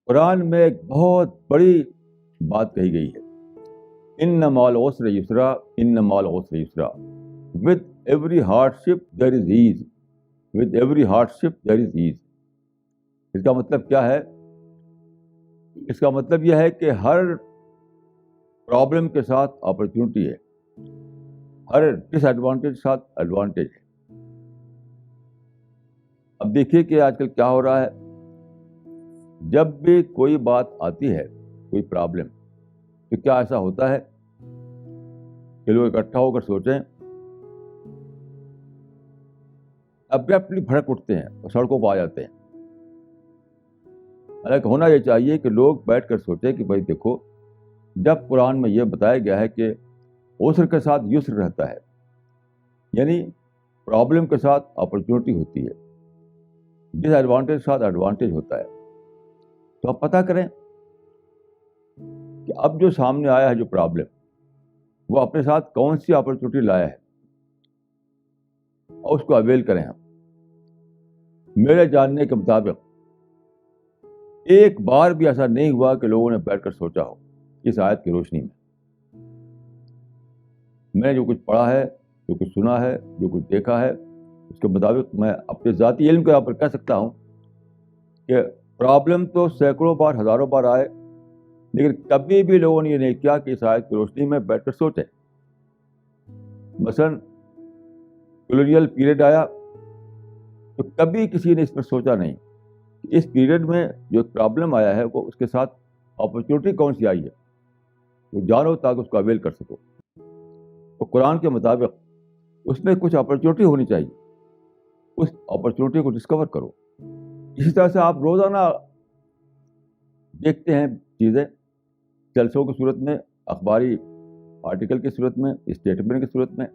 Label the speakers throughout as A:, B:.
A: قرآن میں ایک بہت بڑی بات کہی گئی ہے، ان مع العسر یسرا، ان مع العسر یسرا، with every hardship there is ease، with every hardship there is ease۔ اس کا مطلب کیا ہے؟ اس کا مطلب یہ ہے کہ ہر پرابلم کے ساتھ اپرچونٹی ہے، ہر ڈس ایڈوانٹیج کے ساتھ ایڈوانٹیج ہے۔ اب دیکھیے کہ آج کل کیا ہو رہا ہے، جب بھی کوئی بات آتی ہے، کوئی پرابلم، تو کیا ایسا ہوتا ہے کہ لوگ اکٹھا ہو کر سوچیں، ابرپٹلی بھڑک اٹھتے ہیں اور سڑکوں پہ آ جاتے ہیں۔ حالانکہ ہونا یہ چاہیے کہ لوگ بیٹھ کر سوچیں کہ بھائی دیکھو، جب قرآن میں یہ بتایا گیا ہے کہ عسر کے ساتھ یسر رہتا ہے، یعنی پرابلم کے ساتھ اپرچونٹی ہوتی ہے، ڈس ایڈوانٹیج کے ساتھ ایڈوانٹیج ہوتا ہے، تو آپ پتہ کریں کہ اب جو سامنے آیا ہے جو پرابلم، وہ اپنے ساتھ کون سی اپرچونٹی لایا ہے اور اس کو اویل کریں ہم۔ میرے جاننے کے مطابق ایک بار بھی ایسا نہیں ہوا کہ لوگوں نے بیٹھ کر سوچا ہو اس آیت کی روشنی میں۔ میں نے جو کچھ پڑھا ہے، جو کچھ سنا ہے، جو کچھ دیکھا ہے، اس کے مطابق میں اپنے ذاتی علم کے یہاں پر کہہ سکتا ہوں کہ پرابلم تو سینکڑوں بار، ہزاروں بار آئے، لیکن کبھی بھی لوگوں نے یہ نہیں کیا کہ اس آیت کی روشنی میں بیٹھ کر سوچیں۔ مثلاً کولونیل پیریڈ آیا تو کبھی کسی نے اس پر سوچا نہیں کہ اس پیریڈ میں جو پرابلم آیا ہے وہ اس کے ساتھ اپرچونٹی کون سی آئی ہے، وہ جانو تاکہ اس کو اویل کر سکو۔ تو قرآن کے مطابق اس میں کچھ اپرچونٹی ہونی چاہیے، اس اپرچونٹی کو ڈسکور کرو۔ اسی طرح سے آپ روزانہ دیکھتے ہیں چیزیں جلسوں کی صورت میں، اخباری آرٹیکل کی صورت میں، اسٹیٹمنٹ کی صورت میں،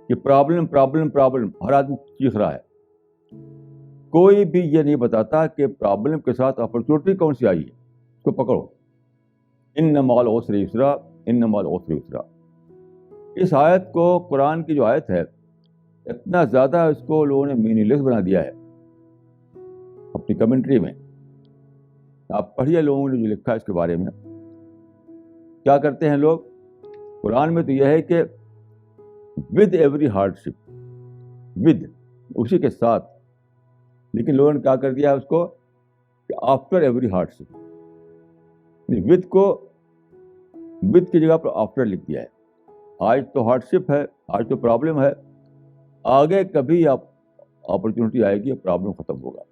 A: کہ پرابلم پرابلم پرابلم، ہر آدمی چیخ رہا ہے۔ کوئی بھی یہ نہیں بتاتا کہ پرابلم کے ساتھ اپرچونٹی کون سی آئی ہے، اس کو پکڑو۔ ان مع العسر یسرا، ان مع العسر یسرا۔ اس آیت کو، قرآن کی جو آیت ہے، اتنا زیادہ اس کو لوگوں نے میننگ لیس بنا دیا ہے اپنی کمنٹری میں۔ آپ پڑھیے لوگوں نے جو لکھا ہے اس کے بارے میں۔ کیا کرتے ہیں لوگ؟ قرآن میں تو یہ ہے کہ with every hard ship, with, اسی کے ساتھ، لیکن لوگوں نے کیا کر دیا ہے اس کو کہ after every hard ship, with کو ود کی جگہ پر آفٹر لکھ دیا ہے۔ آج تو ہارڈ شپ ہے، آج تو پرابلم ہے، آگے کبھی آپ اپرچونٹی آئے گی، پرابلم ختم ہوگا۔